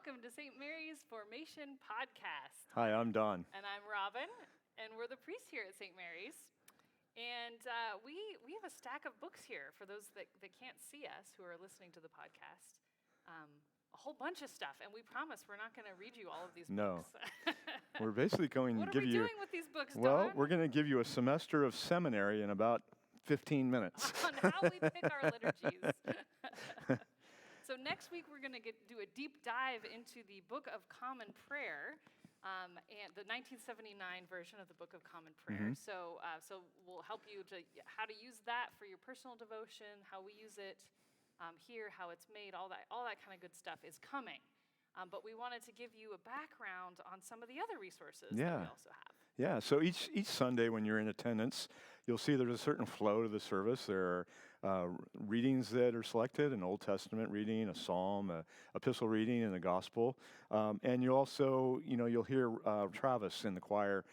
welcome to St. Mary's Formation Podcast. Hi, I'm Don. And I'm Robin, and we're the priests here at St. Mary's. And we have a stack of books here for those that can't see us who are listening to the podcast. A whole bunch of stuff, and we promise we're not going to read you all of these books. We're basically going to give you... What are we doing with these books, Don? Well, we're going to give you a semester of seminary in about 15 minutes. On how we pick our liturgies. So next week we're going to do a deep dive into the Book of Common Prayer, and the 1979 version of the Book of Common Prayer. Mm-hmm. So we'll help you to how to use that for your personal devotion, how we use it here, how it's made, all that kind of good stuff is coming. But we wanted to give you a background on some of the other resources that we also have. Yeah, so each Sunday when you're in attendance, you'll see there's a certain flow to the service. There are readings that are selected, an Old Testament reading, a psalm, a epistle reading, and a gospel. And you also, you'll hear Travis in the choir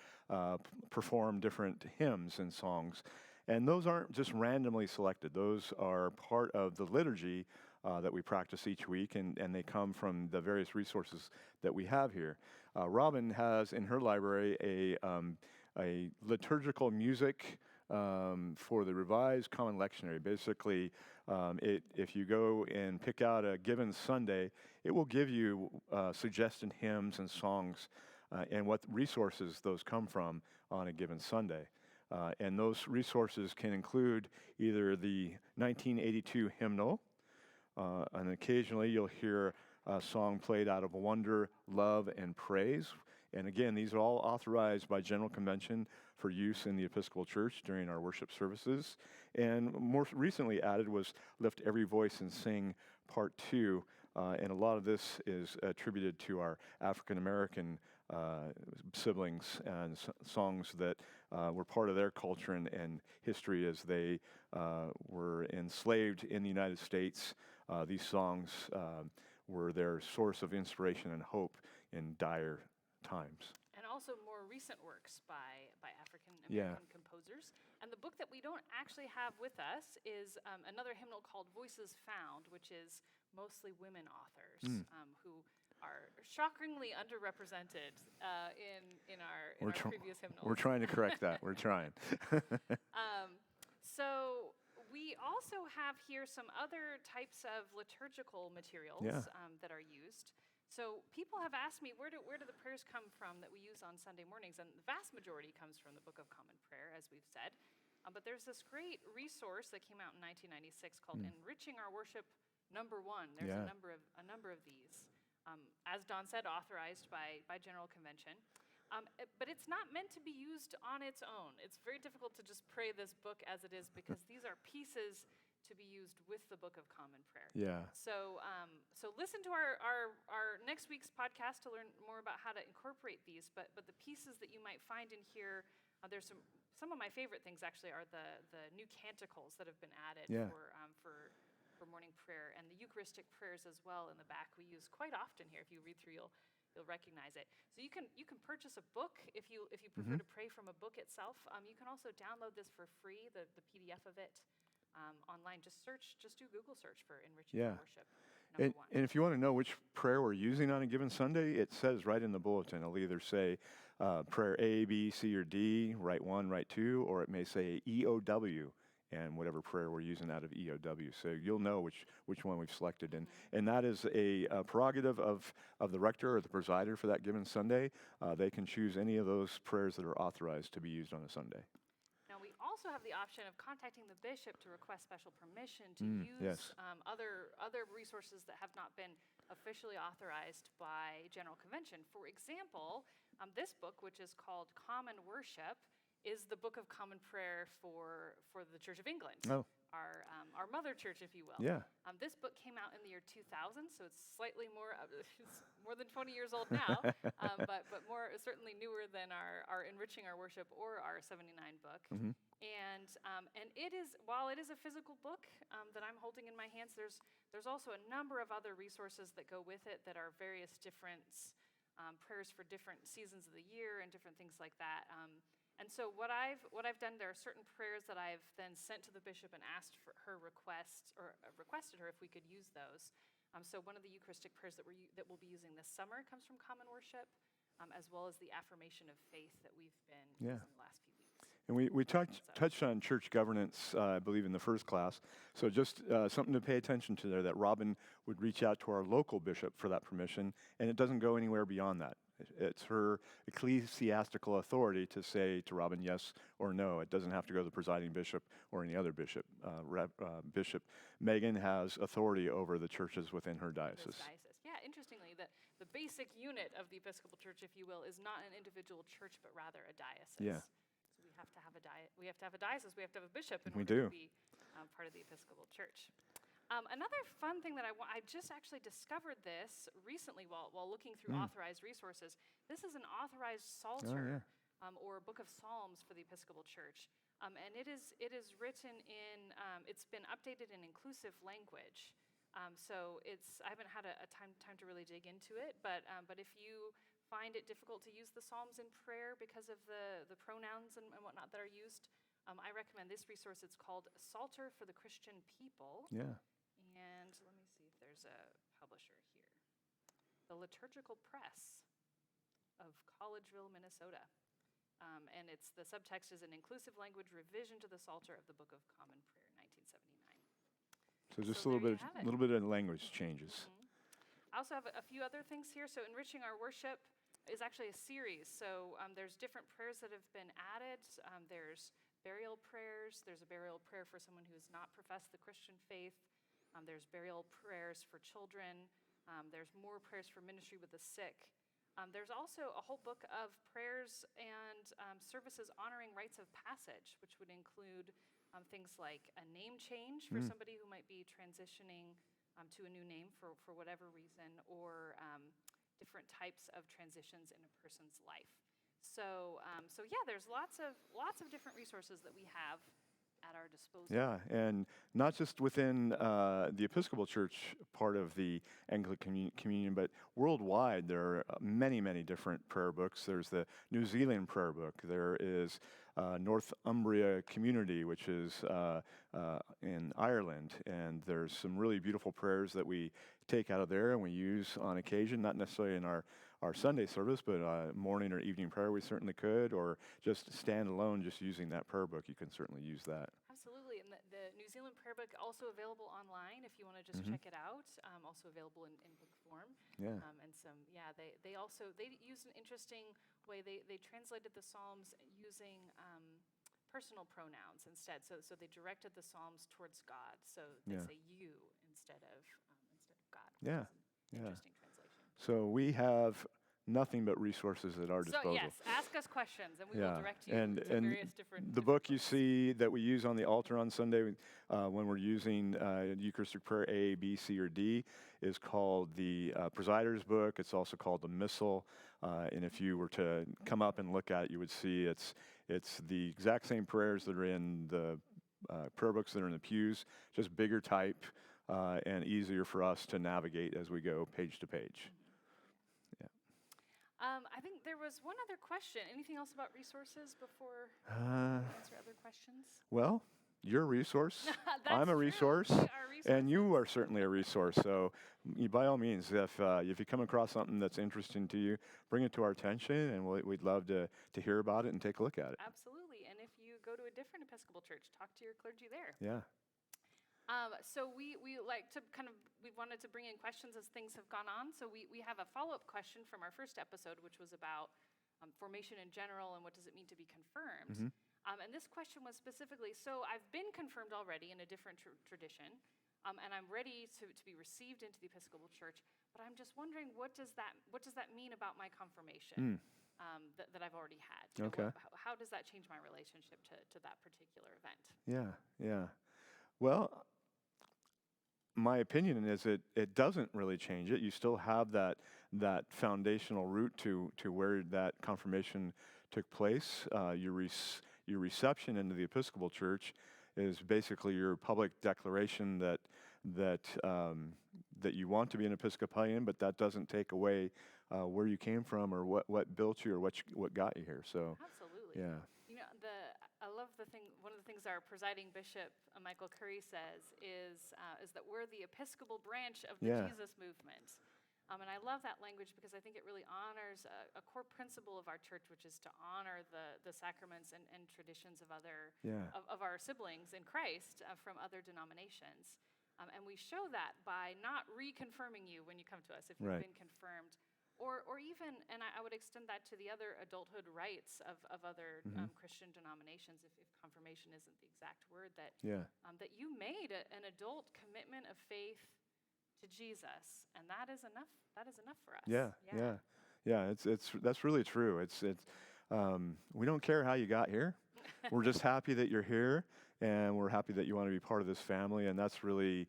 perform different hymns and songs. And those aren't just randomly selected. Those are part of the liturgy that we practice each week, and they come from the various resources that we have here. Robin has in her library a liturgical music for the Revised Common Lectionary. Basically, if you go and pick out a given Sunday, it will give you suggested hymns and songs and what resources those come from on a given Sunday. And those resources can include either the 1982 hymnal, and occasionally you'll hear a song played out of wonder, love, and praise. And again, these are all authorized by General Convention for use in the Episcopal Church during our worship services. And more recently added was Lift Every Voice and Sing Part 2. And a lot of this is attributed to our African American siblings and songs that were part of their culture and history as they were enslaved in the United States. These songs were their source of inspiration and hope in dire times. And also more recent works by African American composers. And the book that we don't actually have with us is another hymnal called Voices Found, which is mostly women authors who are shockingly underrepresented in our previous hymnals. We're trying to correct that. We're trying. So we also have here some other types of liturgical materials that are used. So people have asked me, where do the prayers come from that we use on Sunday mornings? And the vast majority comes from the Book of Common Prayer, as we've said. But there's this great resource that came out in 1996 called Enriching Our Worship Number 1. There's a number of these. As Don said, authorized by General Convention. But it's not meant to be used on its own. It's very difficult to just pray this book as it is because these are pieces to be used with the Book of Common Prayer. Yeah. So listen to our next week's podcast to learn more about how to incorporate these. But the pieces that you might find in here, there's some of my favorite things actually are the new canticles that have been added for morning prayer, and the Eucharistic prayers as well in the back we use quite often here. If you read through, you'll recognize it. So you can purchase a book if you prefer to pray from a book itself. You can also download this for free, the PDF of it. Online, just do Google search for Enriching Our Worship number 1. And if you want to know which prayer we're using on a given Sunday, it says right in the bulletin. It'll either say prayer A, B, C, or D, write 1, write 2, or it may say EOW, and whatever prayer we're using out of EOW. So you'll know which one we've selected. And that is a prerogative of the rector or the presider for that given Sunday. They can choose any of those prayers that are authorized to be used on a Sunday. Now, we also have the option of contacting the bishop to request special permission to use other resources that have not been officially authorized by General Convention. For example, this book, which is called Common Worship, is the Book of Common Prayer for the Church of England, our mother church, if you will. Yeah. This book came out in the year 2000, so it's slightly more, it's more than 20 years old now, but certainly newer than our Enriching Our Worship or our 79 book. Mm-hmm. And it is, while it is a physical book that I'm holding in my hands, there's also a number of other resources that go with it that are various different prayers for different seasons of the year and different things like that. And so what I've done, there are certain prayers that I've then sent to the bishop and asked for her request, or requested her if we could use those. So one of the Eucharistic prayers that we'll be using this summer comes from Common Worship, as well as the affirmation of faith that we've been using the last few weeks. And we touched on church governance, I believe, in the first class. So just something to pay attention to there, that Robin would reach out to our local bishop for that permission, and it doesn't go anywhere beyond that. It's her ecclesiastical authority to say to Robin yes or no. It doesn't have to go to the presiding bishop or any other bishop. Bishop Megan has authority over the churches within her diocese. Yeah, interestingly, the basic unit of the Episcopal Church, if you will, is not an individual church, but rather a diocese. Yeah. So we have to have a diocese, we have to have a bishop in We order do. to be part of the Episcopal Church. Another fun thing that I just actually discovered this recently while looking through authorized resources. This is an authorized psalter or a book of Psalms for the Episcopal Church, and it is written in. It's been updated in inclusive language. So I haven't had a time to really dig into it, but if you find it difficult to use the Psalms in prayer because of the pronouns and whatnot that are used, I recommend this resource. It's called Psalter for the Christian People. Yeah. And let me see if there's a publisher here. The Liturgical Press of Collegeville, Minnesota. And the subtext is an inclusive language revision to the Psalter of the Book of Common Prayer, 1979. So just So a little bit of language changes. I also have a few other things here. So Enriching Our Worship is actually a series. So there's different prayers that have been added. There's burial prayers. There's a burial prayer for someone who has not professed the Christian faith. There's burial prayers for children. There's more prayers for ministry with the sick. There's also a whole book of prayers and services honoring rites of passage, which would include things like a name change for somebody who might be transitioning to a new name for whatever reason, or different types of transitions in a person's life. So yeah, there's lots of different resources that we have at our disposal. Yeah, and not just within the Episcopal Church part of the Anglican Communion, but worldwide there are many, many different prayer books. There's the New Zealand prayer book. There is Northumbria Community, which is in Ireland, and there's some really beautiful prayers that we take out of there and we use on occasion, not necessarily in our Sunday service, but morning or evening prayer we certainly could, or just stand alone just using that prayer book. You can certainly use that. Absolutely, and the New Zealand prayer book also available online if you want to just check it out. Also available in book form. Yeah. They use an interesting way. They translated the Psalms using personal pronouns instead. So they directed the Psalms towards God. So they say you instead of God. Yeah. Interesting translation. So we have nothing but resources at our disposal. So yes, ask us questions and we will direct you and to various different. The book you see that we use on the altar on Sunday when we're using Eucharistic prayer A, B, C, or D is called the Presider's Book. It's also called the Missal. And if you were to come up and look at it, you would see it's the exact same prayers that are in the prayer books that are in the pews, just bigger type and easier for us to navigate as we go page to page. I think there was one other question. Anything else about resources before we answer other questions? Well, you're a resource. I'm a True. resource, We are resources. and you are certainly a resource. So, by all means, if you come across something that's interesting to you, bring it to our attention, and we'd love to hear about it and take a look at it. Absolutely. And if you go to a different Episcopal church, talk to your clergy there. Yeah. So we like to we wanted to bring in questions as things have gone on. So we have a follow-up question from our first episode, which was about formation in general and what does it mean to be confirmed. And this question was specifically, so I've been confirmed already in a different tradition, and I'm ready to be received into the Episcopal Church, but I'm just wondering, what does that mean about my confirmation that I've already had? You know, how does that change my relationship to that particular event? Yeah. Well, my opinion is it doesn't really change it. You still have that foundational root to where that confirmation took place. Your reception into the Episcopal Church is basically your public declaration that you want to be an Episcopalian, but that doesn't take away where you came from or what built you or what got you here. So absolutely, yeah. You know, I love one of the things our presiding bishop, Michael Curry, says is that we're the Episcopal branch of the Jesus movement. And I love that language because I think it really honors a core principle of our church, which is to honor the sacraments and traditions of of our siblings in Christ from other denominations. And we show that by not reconfirming you when you come to us if you've been confirmed. Or even, and I would extend that to the other adulthood rites of other Christian denominations, if confirmation isn't the exact word, that you made an adult commitment of faith to Jesus, and that is enough. That is enough for us. Yeah. That's really true. We don't care how you got here. We're just happy that you're here, and we're happy that you want to be part of this family. And that's really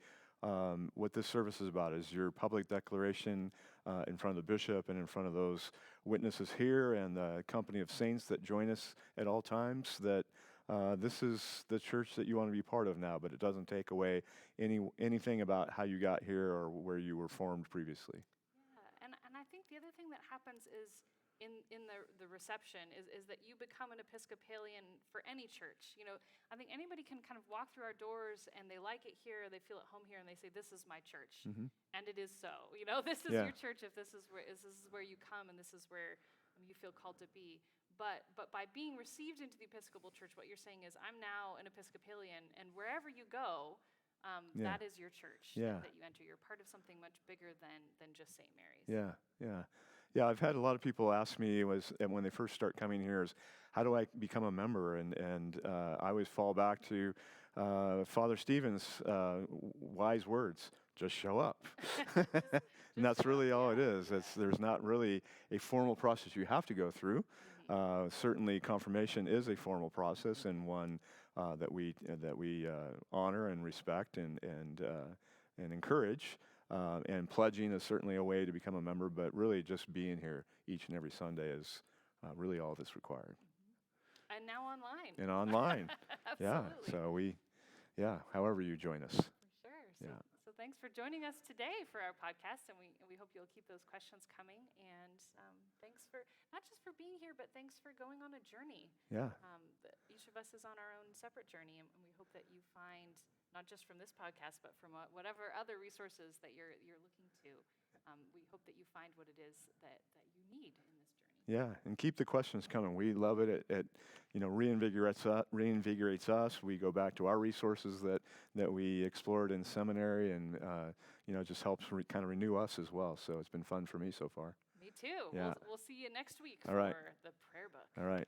what this service is about: is your public declaration in front of the bishop and in front of those witnesses here, and the company of saints that join us at all times. That this is the church that you want to be part of now, but it doesn't take away anything about how you got here or where you were formed previously. Yeah, and I think the other thing that happens is in the reception is that you become an Episcopalian for any church. I think anybody can kind of walk through our doors and they like it here, they feel at home here, and they say, "This is my church," and it is so. This is your church if this is where you come and this is where you feel called to be. But by being received into the Episcopal Church, what you're saying is, I'm now an Episcopalian, and wherever you go, that is your church that you enter. You're part of something much bigger than just St. Mary's. Yeah. I've had a lot of people ask me when they first start coming here is, how do I become a member? And I always fall back to Father Stephen's wise words: just show up. And that's really all it is. There's not really a formal process you have to go through. Certainly, confirmation is a formal process, and one that we honor and respect and encourage. And pledging is certainly a way to become a member, but really just being here each and every Sunday is really all that's required. And now online. And online. Absolutely. So however you join us. For sure. So thanks for joining us today for our podcast, and we hope you'll keep those questions coming. And thanks for not just for being here, but thanks for going on a journey. Yeah. Each of us is on our own separate journey, and we hope that you find, not just from this podcast, but from whatever other resources that you're looking to, we hope that you find what it is that you need in this journey. Yeah, and keep the questions coming. We love it. It reinvigorates us. We go back to our resources that we explored in seminary, and it just helps kind of renew us as well. So it's been fun for me so far. Me too. Yeah. We'll see you next week for the prayer book. All right.